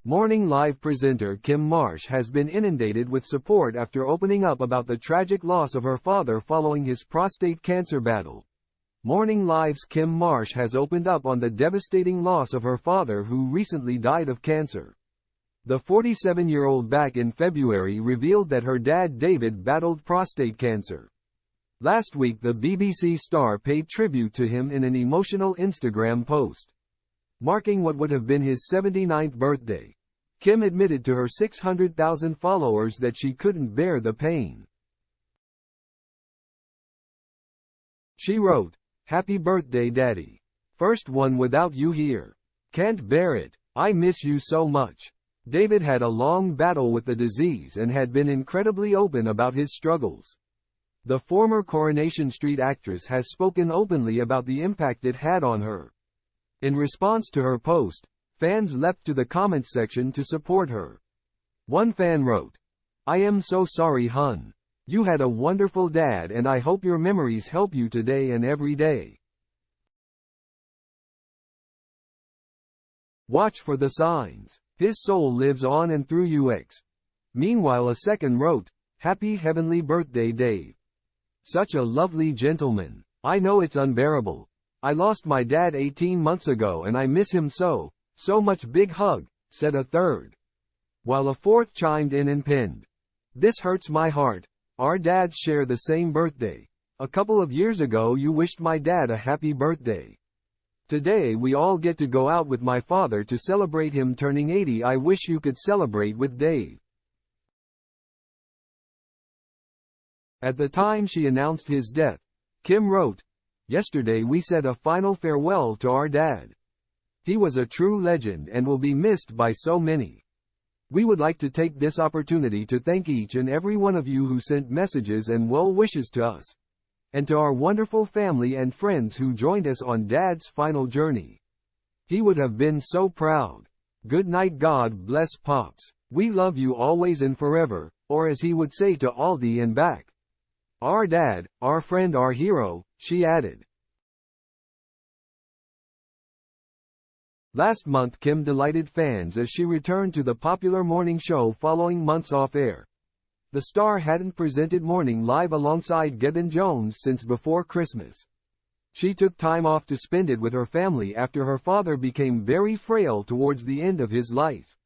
Morning Live presenter Kim Marsh has been inundated with support after opening up about the tragic loss of her father following his prostate cancer battle. Morning Live's Kim Marsh has opened up on the devastating loss of her father, who recently died of cancer. The 47-year-old back in February revealed that her dad David battled prostate cancer. Last week the BBC star paid tribute to him in an emotional Instagram post. Marking what would have been his 79th birthday, Kim admitted to her 600,000 followers that she couldn't bear the pain. She wrote, "Happy birthday, Daddy. First one without you here. Can't bear it. I miss you so much." David had a long battle with the disease and had been incredibly open about his struggles. The former Coronation Street actress has spoken openly about the impact it had on her. In response to her post, fans leapt to the comments section to support her. One fan wrote, "I am so sorry, hun. You had a wonderful dad and I hope your memories help you today and every day. Watch for the signs. His soul lives on and through UX." Meanwhile a second wrote, "Happy heavenly birthday, Dave. Such a lovely gentleman. I know it's unbearable. I lost my dad 18 months ago and I miss him so much. Big hug," said a third. While a fourth chimed in and penned, "This hurts my heart. Our dads share the same birthday. A couple of years ago you wished my dad a happy birthday. Today we all get to go out with my father to celebrate him turning 80. I wish you could celebrate with Dave." At the time she announced his death, Kim wrote, "Yesterday we said a final farewell to our dad. He was a true legend and will be missed by so many. We would like to take this opportunity to thank each and every one of you who sent messages and well wishes to us, and to our wonderful family and friends who joined us on Dad's final journey. He would have been so proud. Good night. God bless Pops. We love you always and forever," or as he would say to Aldi and back, "Our dad, our friend, our hero," she added. Last month Kim delighted fans as she returned to the popular morning show following months off air. The star hadn't presented Morning Live alongside Gethin Jones since before Christmas. She took time off to spend it with her family after her father became very frail towards the end of his life.